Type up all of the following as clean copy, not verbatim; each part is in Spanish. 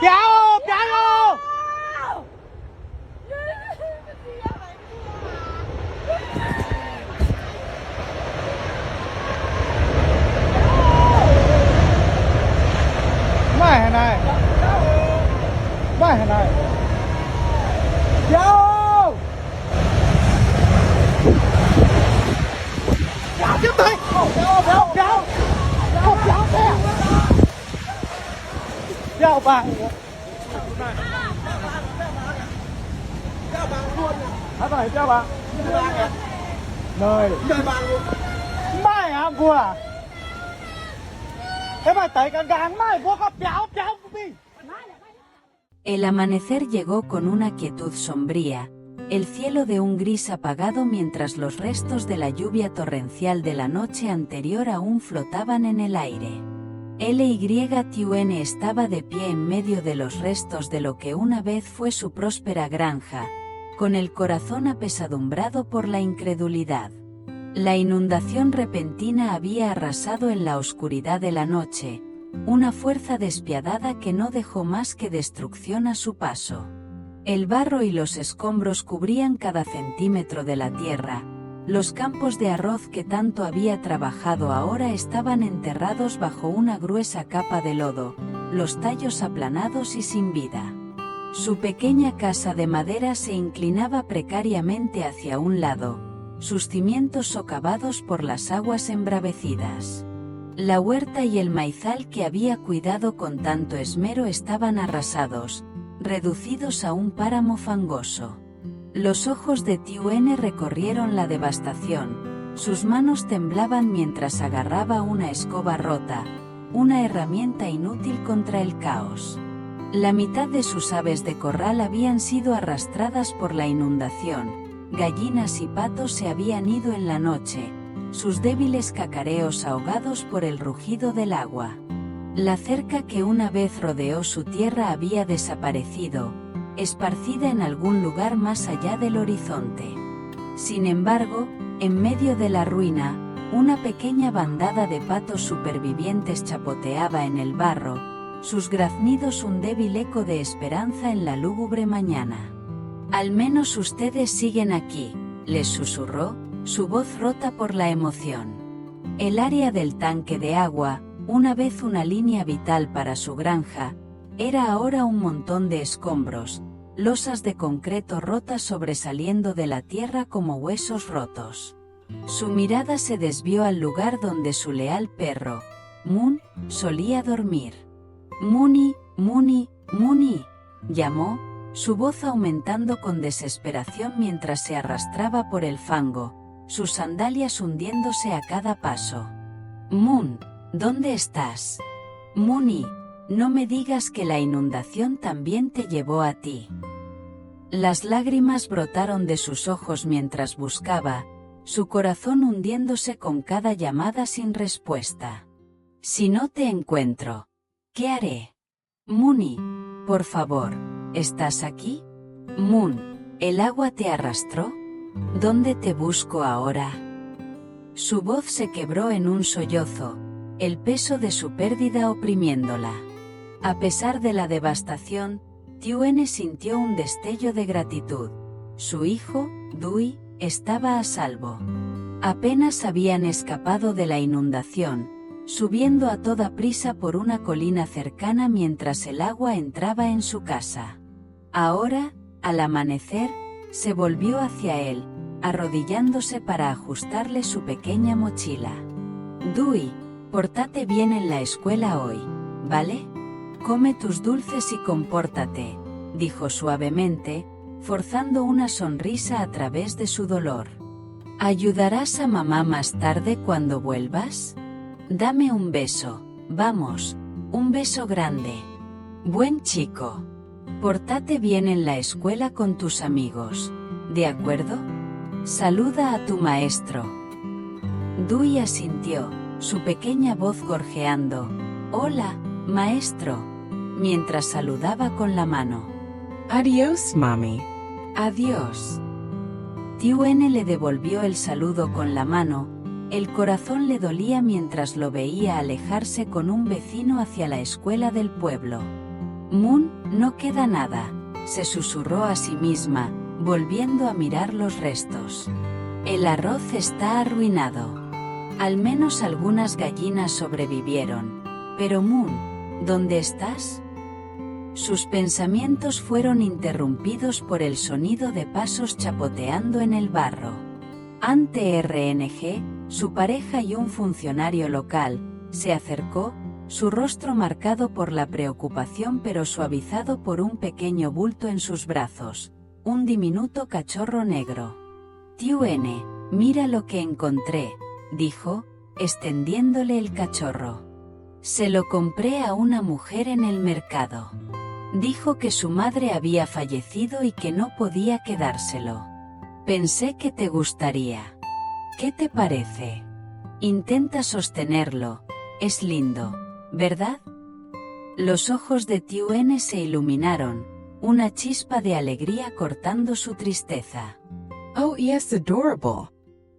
Piao, piao. Mai này. Mai này. Piao. Piao tiếp tay. Piao, piao, piao. Piao, piao thế. Piao bạn. Hả phải piao bạn. Nơi. Mai hả vua à? El amanecer llegó con una quietud sombría, el cielo de un gris apagado mientras los restos de la lluvia torrencial de la noche anterior aún flotaban en el aire. Lytun estaba de pie en medio de los restos de lo que una vez fue su próspera granja, con el corazón apesadumbrado por la incredulidad. La inundación repentina había arrasado en la oscuridad de la noche, una fuerza despiadada que no dejó más que destrucción a su paso. El barro y los escombros cubrían cada centímetro de la tierra, los campos de arroz que tanto había trabajado ahora estaban enterrados bajo una gruesa capa de lodo, los tallos aplanados y sin vida. Su pequeña casa de madera se inclinaba precariamente hacia un lado, sus cimientos socavados por las aguas embravecidas. La huerta y el maizal que había cuidado con tanto esmero estaban arrasados, reducidos a un páramo fangoso. Los ojos de Lytun recorrieron la devastación, sus manos temblaban mientras agarraba una escoba rota, una herramienta inútil contra el caos. La mitad de sus aves de corral habían sido arrastradas por la inundación. Gallinas y patos se habían ido en la noche, sus débiles cacareos ahogados por el rugido del agua. La cerca que una vez rodeó su tierra había desaparecido, esparcida en algún lugar más allá del horizonte. Sin embargo, en medio de la ruina, una pequeña bandada de patos supervivientes chapoteaba en el barro, sus graznidos un débil eco de esperanza en la lúgubre mañana. «Al menos ustedes siguen aquí», les susurró, su voz rota por la emoción. El área del tanque de agua, una vez una línea vital para su granja, era ahora un montón de escombros, losas de concreto rotas sobresaliendo de la tierra como huesos rotos. Su mirada se desvió al lugar donde su leal perro, Moon, solía dormir. «Mooney, Mooney, Mooney», llamó, su voz aumentando con desesperación mientras se arrastraba por el fango, sus sandalias hundiéndose a cada paso. «Moon, ¿dónde estás? Mooney, no me digas que la inundación también te llevó a ti». Las lágrimas brotaron de sus ojos mientras buscaba, su corazón hundiéndose con cada llamada sin respuesta. «Si no te encuentro, ¿qué haré? Mooney, por favor. ¿Estás aquí? Moon, ¿el agua te arrastró? ¿Dónde te busco ahora?» Su voz se quebró en un sollozo, el peso de su pérdida oprimiéndola. A pesar de la devastación, Lytun sintió un destello de gratitud. Su hijo, Dewey, estaba a salvo. Apenas habían escapado de la inundación, subiendo a toda prisa por una colina cercana mientras el agua entraba en su casa. Ahora, al amanecer, se volvió hacia él, arrodillándose para ajustarle su pequeña mochila. «Dewey, pórtate bien en la escuela hoy, ¿vale? Come tus dulces y compórtate», dijo suavemente, forzando una sonrisa a través de su dolor. «¿Ayudarás a mamá más tarde cuando vuelvas? Dame un beso, vamos, un beso grande. Buen chico. Pórtate bien en la escuela con tus amigos, ¿de acuerdo? Saluda a tu maestro». Dewey asintió, su pequeña voz gorjeando, «Hola, maestro», mientras saludaba con la mano. Adiós, mami. «Adiós». Lytun le devolvió el saludo con la mano, el corazón le dolía mientras lo veía alejarse con un vecino hacia la escuela del pueblo. Moon, no queda nada, se susurró a sí misma, volviendo a mirar los restos. El arroz está arruinado. Al menos algunas gallinas sobrevivieron. Pero Moon, ¿dónde estás? Sus pensamientos fueron interrumpidos por el sonido de pasos chapoteando en el barro. Ante RNG, su pareja y un funcionario local, se acercó, su rostro marcado por la preocupación pero suavizado por un pequeño bulto en sus brazos, un diminuto cachorro negro. N, mira lo que encontré, dijo, extendiéndole el cachorro. Se lo compré a una mujer en el mercado. Dijo que su madre había fallecido y que no podía quedárselo. Pensé que te gustaría. ¿Qué te parece? Intenta sostenerlo, es lindo, ¿verdad? Los ojos de N se iluminaron, una chispa de alegría cortando su tristeza. Oh, yes, adorable.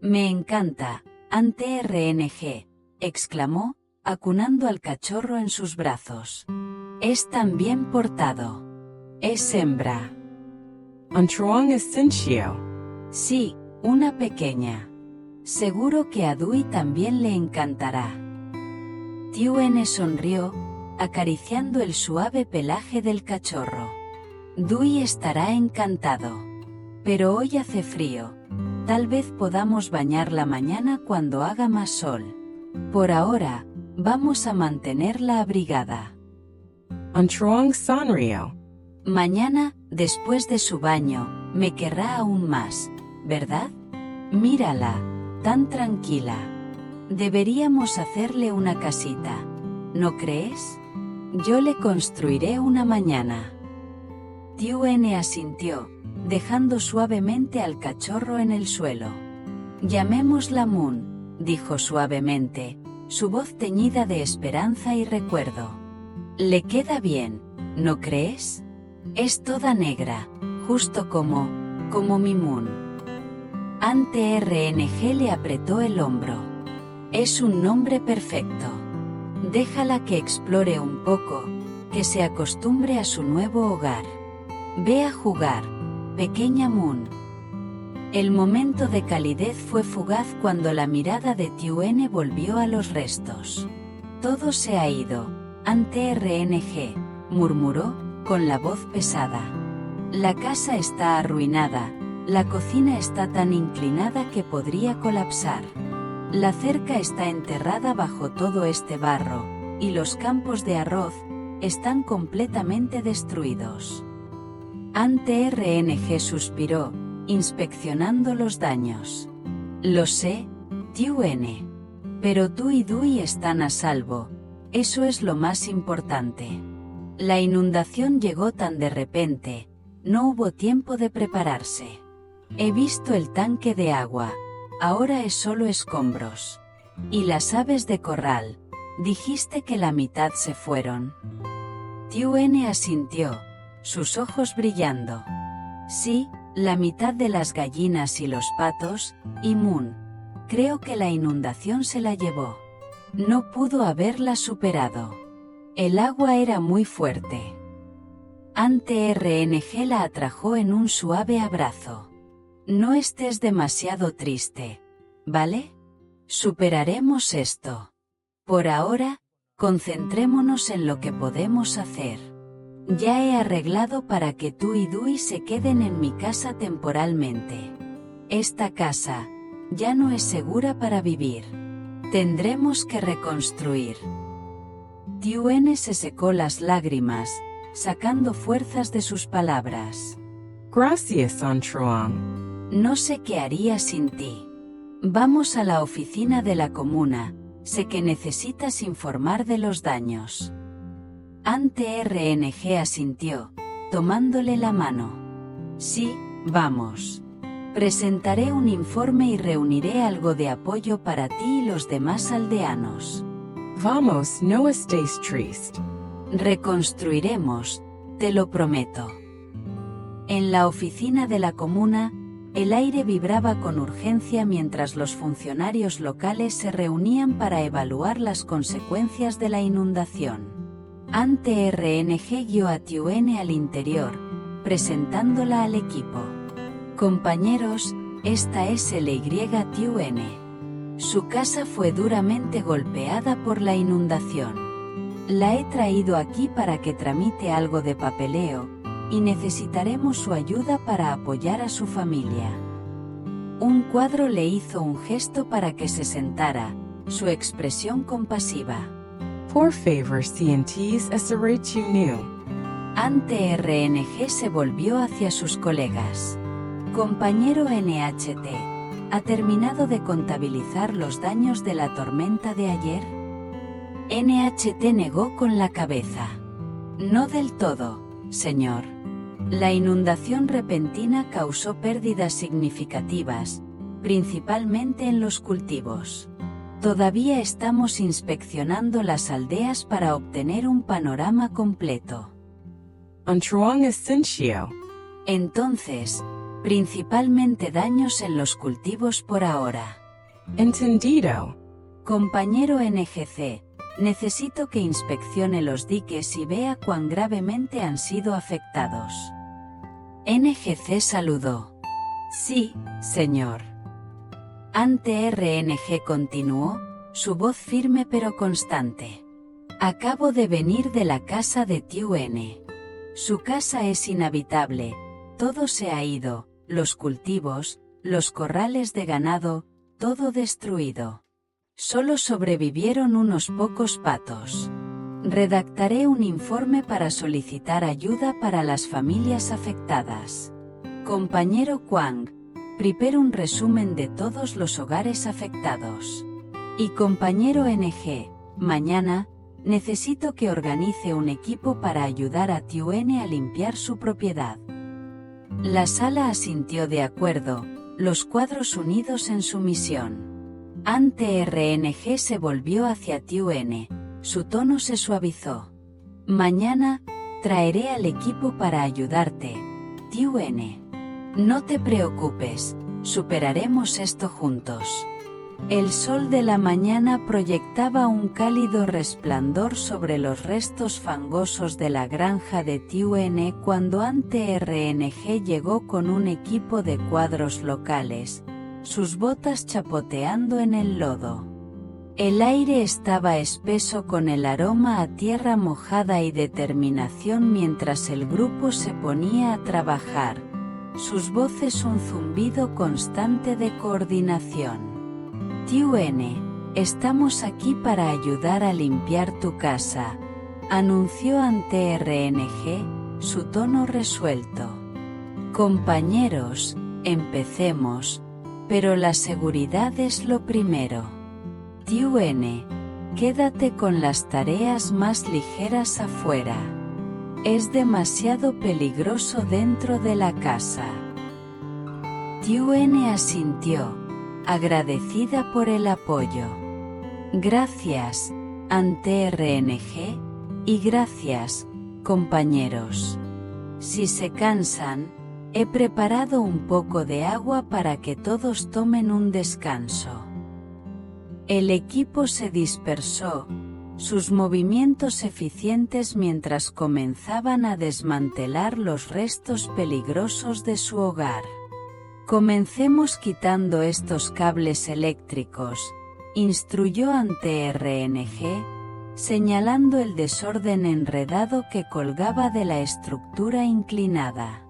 Me encanta, ante RNG, exclamó, acunando al cachorro en sus brazos. Es tan bien portado. Es hembra. Antroang Essentio. Sí, una pequeña. Seguro que a Dui también le encantará. N sonrió, acariciando el suave pelaje del cachorro. Dui estará encantado. Pero hoy hace frío. Tal vez podamos bañarla mañana cuando haga más sol. Por ahora, vamos a mantenerla abrigada. Antroang Sanrio. Mañana, después de su baño, me querrá aún más, ¿verdad? Mírala, tan tranquila. Deberíamos hacerle una casita, ¿no crees? Yo le construiré una mañana. N asintió, dejando suavemente al cachorro en el suelo. Llamémosla Moon, dijo suavemente, su voz teñida de esperanza y recuerdo. Le queda bien, ¿no crees? Es toda negra, justo como mi Moon. Ante RNG le apretó el hombro. Es un nombre perfecto. Déjala que explore un poco, que se acostumbre a su nuevo hogar. Ve a jugar, pequeña Moon. El momento de calidez fue fugaz cuando la mirada de N volvió a los restos. Todo se ha ido, ante RNG, murmuró, con la voz pesada. La casa está arruinada, la cocina está tan inclinada que podría colapsar. La cerca está enterrada bajo todo este barro, y los campos de arroz están completamente destruidos. Ante RNG suspiró, inspeccionando los daños. Lo sé, N. Pero tú y Dui están a salvo, eso es lo más importante. La inundación llegó tan de repente, no hubo tiempo de prepararse. He visto el tanque de agua, ahora es solo escombros. Y las aves de corral, dijiste que la mitad se fueron. N asintió, sus ojos brillando. Sí, la mitad de las gallinas y los patos, y Moon. Creo que la inundación se la llevó. No pudo haberla superado. El agua era muy fuerte. Ante RNG la atrajo en un suave abrazo. No estés demasiado triste, ¿vale? Superaremos esto. Por ahora, concentrémonos en lo que podemos hacer. Ya he arreglado para que tú y Dui se queden en mi casa temporalmente. Esta casa ya no es segura para vivir. Tendremos que reconstruir. N se secó las lágrimas, sacando fuerzas de sus palabras. Gracias, Antroang. No sé qué haría sin ti. Vamos a la oficina de la comuna, sé que necesitas informar de los daños. Ante RNG asintió, tomándole la mano. Sí, vamos. Presentaré un informe y reuniré algo de apoyo para ti y los demás aldeanos. Vamos, no estés triste. Reconstruiremos, te lo prometo. En la oficina de la comuna, el aire vibraba con urgencia mientras los funcionarios locales se reunían para evaluar las consecuencias de la inundación. Ante RNG guió a Tiuene al interior, presentándola al equipo. Compañeros, esta es Tiuene. Su casa fue duramente golpeada por la inundación. La he traído aquí para que tramite algo de papeleo, y necesitaremos su ayuda para apoyar a su familia. Un cuadro le hizo un gesto para que se sentara, su expresión compasiva. Por favor, CNTs new. Ante RNG se volvió hacia sus colegas. Compañero NHT, ¿ha terminado de contabilizar los daños de la tormenta de ayer? NHT negó con la cabeza. No del todo, señor. La inundación repentina causó pérdidas significativas, principalmente en los cultivos. Todavía estamos inspeccionando las aldeas para obtener un panorama completo. Antruong Ascencio. Entonces, principalmente daños en los cultivos por ahora. Entendido. Compañero NGC, necesito que inspeccione los diques y vea cuán gravemente han sido afectados. NGC saludó. Sí, señor. Ante RNG continuó, su voz firme pero constante. Acabo de venir de la casa de Tiuene. Su casa es inhabitable, todo se ha ido, los cultivos, los corrales de ganado, todo destruido. Solo sobrevivieron unos pocos patos. Redactaré un informe para solicitar ayuda para las familias afectadas. Compañero Kwang, prepare un resumen de todos los hogares afectados. Y compañero NG, mañana, necesito que organice un equipo para ayudar a Tiuene a limpiar su propiedad. La sala asintió de acuerdo, los cuadros unidos en su misión. Ante RNG se volvió hacia Tiuene. Su tono se suavizó. Mañana, traeré al equipo para ayudarte, Tiuene. No te preocupes, superaremos esto juntos. El sol de la mañana proyectaba un cálido resplandor sobre los restos fangosos de la granja de Tiuene cuando Ante RNG llegó con un equipo de cuadros locales, sus botas chapoteando en el lodo. El aire estaba espeso con el aroma a tierra mojada y determinación mientras el grupo se ponía a trabajar, sus voces un zumbido constante de coordinación. Tiuene, estamos aquí para ayudar a limpiar tu casa, anunció Ante RNG, su tono resuelto. Compañeros, empecemos, pero la seguridad es lo primero. Tiuene, quédate con las tareas más ligeras afuera. Es demasiado peligroso dentro de la casa. Tiuene asintió, agradecida por el apoyo. Gracias, Ante RNG, y gracias, compañeros. Si se cansan, he preparado un poco de agua para que todos tomen un descanso. El equipo se dispersó, sus movimientos eficientes mientras comenzaban a desmantelar los restos peligrosos de su hogar. Comencemos quitando estos cables eléctricos, instruyó Ante RNG, señalando el desorden enredado que colgaba de la estructura inclinada.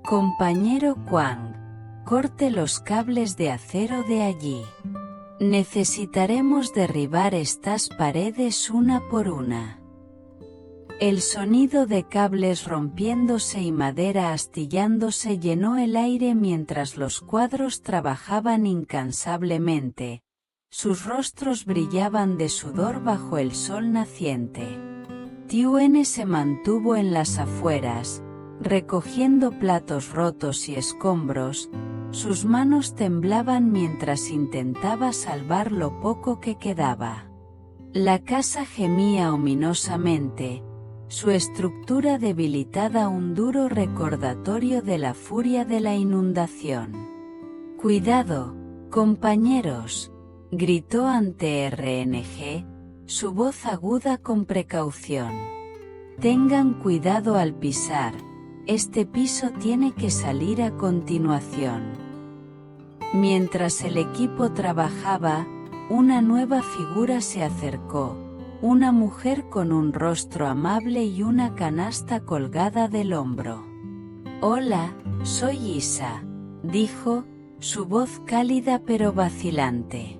Compañero Kwang, corte los cables de acero de allí. Necesitaremos derribar estas paredes una por una. El sonido de cables rompiéndose y madera astillándose llenó el aire mientras los cuadros trabajaban incansablemente. Sus rostros brillaban de sudor bajo el sol naciente. Tiuene se mantuvo en las afueras, recogiendo platos rotos y escombros. Sus manos temblaban mientras intentaba salvar lo poco que quedaba. La casa gemía ominosamente, su estructura debilitada un duro recordatorio de la furia de la inundación. «Cuidado, compañeros», gritó Ante RNG, su voz aguda con precaución. Tengan cuidado al pisar, este piso tiene que salir a continuación. Mientras el equipo trabajaba, una nueva figura se acercó, una mujer con un rostro amable y una canasta colgada del hombro. «Hola, soy Isa», dijo, su voz cálida pero vacilante.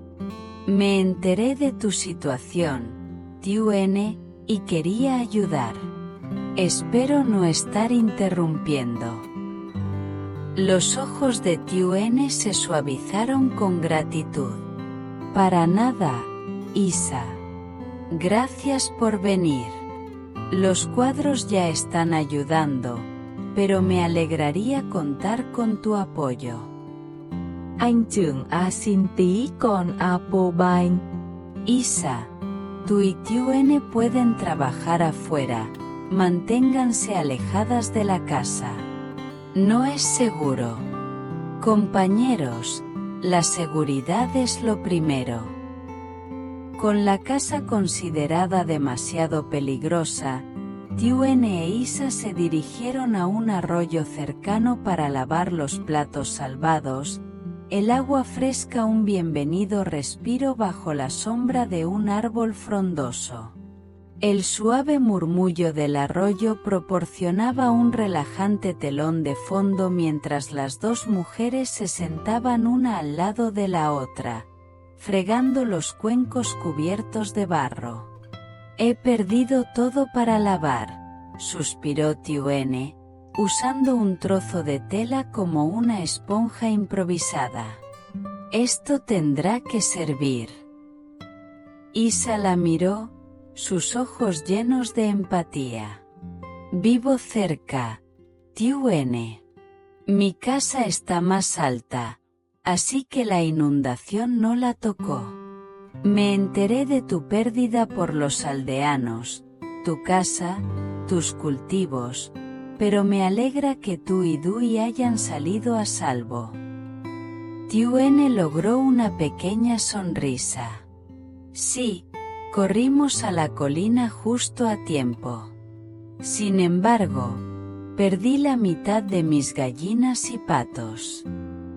«Me enteré de tu situación, Tune, y quería ayudar. Espero no estar interrumpiendo». Los ojos de Tune se suavizaron con gratitud. «Para nada, Isa. Gracias por venir. Los cuadros ya están ayudando, pero me alegraría contar con tu apoyo». Anh trưởng A xin tí con Apple Bine. Isa, tú y Tune pueden trabajar afuera, manténganse alejadas de la casa. No es seguro. Compañeros, la seguridad es lo primero. Con la casa considerada demasiado peligrosa, Tune e Isa se dirigieron a un arroyo cercano para lavar los platos salvados, el agua fresca un bienvenido respiro bajo la sombra de un árbol frondoso. El suave murmullo del arroyo proporcionaba un relajante telón de fondo mientras las dos mujeres se sentaban una al lado de la otra, fregando los cuencos cubiertos de barro. «He perdido todo para lavar», suspiró Tune, usando un trozo de tela como una esponja improvisada. «Esto tendrá que servir». Isa la miró, sus ojos llenos de empatía. «Vivo cerca, Tune. Mi casa está más alta, así que la inundación no la tocó. Me enteré de tu pérdida por los aldeanos, tu casa, tus cultivos, pero me alegra que tú y Dewey hayan salido a salvo». Tune logró una pequeña sonrisa. «Sí, corrimos a la colina justo a tiempo. Sin embargo, perdí la mitad de mis gallinas y patos.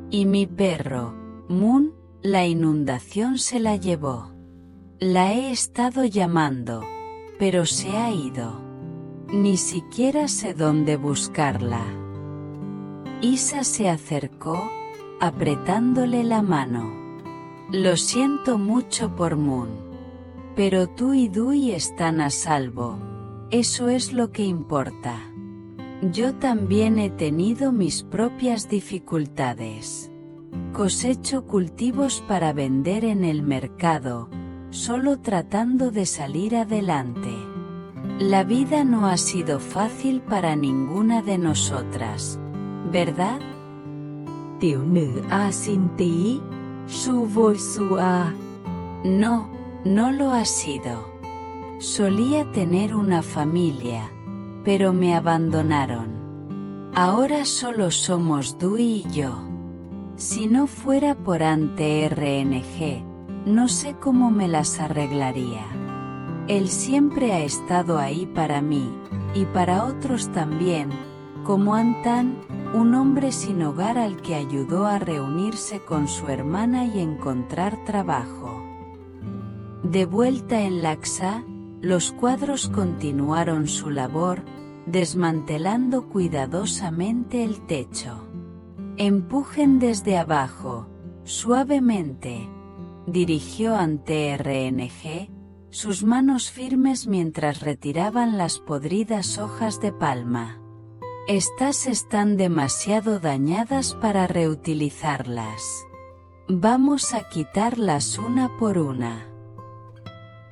Y mi perro, Moon, la inundación se la llevó. La he estado llamando, pero se ha ido. Ni siquiera sé dónde buscarla». Isa se acercó, apretándole la mano. «Lo siento mucho por Moon. Pero tú y Dewey están a salvo, eso es lo que importa. Yo también he tenido mis propias dificultades. Cosecho cultivos para vender en el mercado, solo tratando de salir adelante. La vida no ha sido fácil para ninguna de nosotras, ¿verdad?» Tiểu nữ A xin tí, su voi su A. No, no lo ha sido. Solía tener una familia, pero me abandonaron. Ahora solo somos Dewey y yo. Si no fuera por Ante RNG, no sé cómo me las arreglaría. Él siempre ha estado ahí para mí, y para otros también, como Antan, un hombre sin hogar al que ayudó a reunirse con su hermana y encontrar trabajo. De vuelta en Laxa, los cuadros continuaron su labor, desmantelando cuidadosamente el techo. «Empujen desde abajo, suavemente», dirigió Ante RNG, sus manos firmes mientras retiraban las podridas hojas de palma. «Estas están demasiado dañadas para reutilizarlas. Vamos a quitarlas una por una».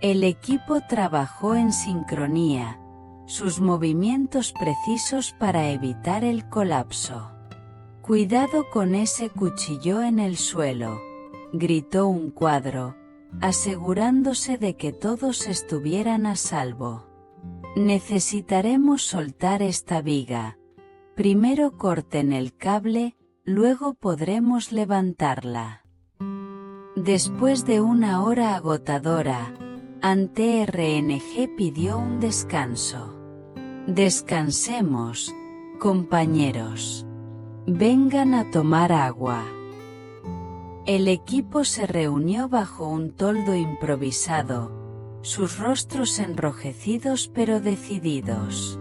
El equipo trabajó en sincronía, sus movimientos precisos para evitar el colapso. «Cuidado con ese cuchillo en el suelo», gritó un cuadro, asegurándose de que todos estuvieran a salvo. «Necesitaremos soltar esta viga. Primero corten el cable, luego podremos levantarla». Después de una hora agotadora, Ante RNG pidió un descanso. Descansemos, compañeros. Vengan a tomar agua. El equipo se reunió bajo un toldo improvisado, sus rostros enrojecidos pero decididos.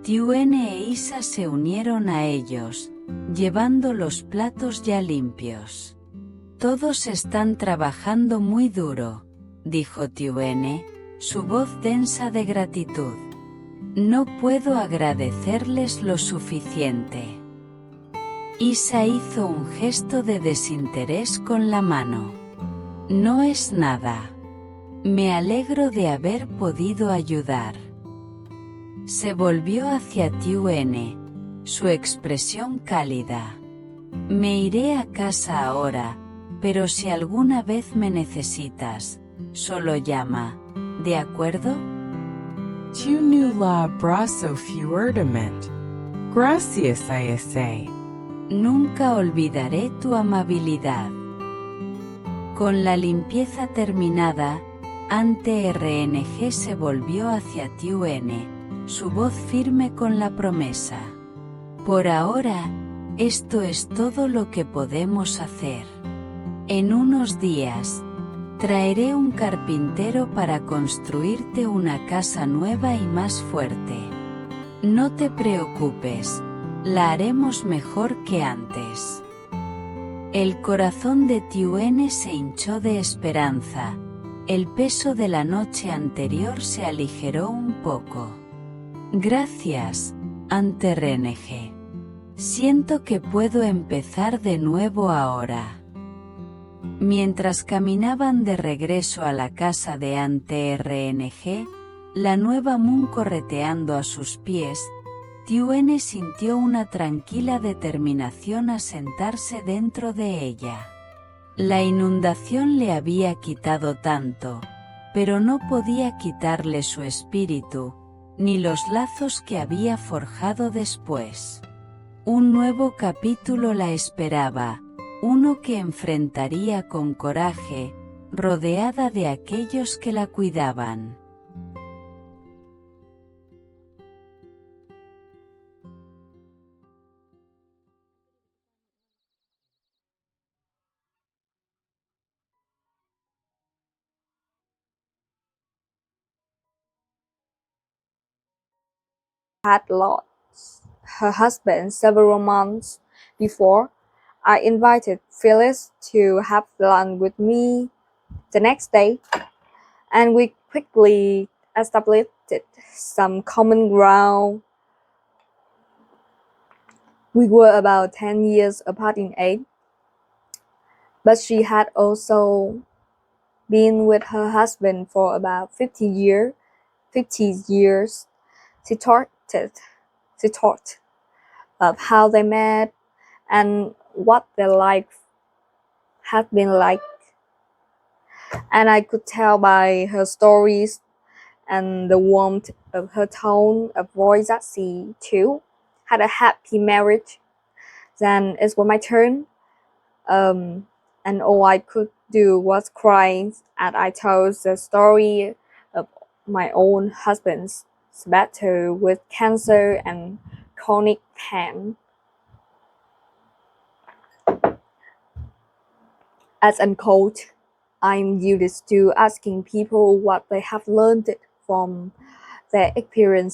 Tiuene e Isa se unieron a ellos, llevando los platos ya limpios. Todos están trabajando muy duro, dijo Tiuene, su voz densa de gratitud. No puedo agradecerles lo suficiente. Isa hizo un gesto de desinterés con la mano. No es nada. Me alegro de haber podido ayudar. Se volvió hacia Tiuene, su expresión cálida. Me iré a casa ahora, pero si alguna vez me necesitas, solo llama, ¿de acuerdo? Tu nu la abrazo fuertemente. Gracias Isa. Nunca olvidaré tu amabilidad. Con la limpieza terminada, Ante RNG se volvió hacia Tiuene, su voz firme con la promesa. Por ahora, esto es todo lo que podemos hacer. En unos días, traeré un carpintero para construirte una casa nueva y más fuerte. No te preocupes, la haremos mejor que antes. El corazón de Tiuene se hinchó de esperanza, el peso de la noche anterior se aligeró un poco. Gracias, Ante RNG. Siento que puedo empezar de nuevo ahora. Mientras caminaban de regreso a la casa de Ante RNG, la nueva Moon correteando a sus pies, Tiuene sintió una tranquila determinación a sentarse dentro de ella. La inundación le había quitado tanto, pero no podía quitarle su espíritu, ni los lazos que había forjado después. Un nuevo capítulo la esperaba, uno que enfrentaría con coraje, rodeada de aquellos que la cuidaban. Had lost her husband several months before, I invited Phyllis to have lunch with me the next day, and we quickly established some common ground. We were about 10 years apart in age, but she had also been with her husband for about 50 years. She talked of how they met and what their life had been like. And I could tell by her stories and the warmth of her tone of voice that she, too, had a happy marriage. Then it was my turn, and all I could do was cry as I told the story of my own husband's battle with cancer and chronic pain. As a coach, I'm used to asking people what they have learned from their experience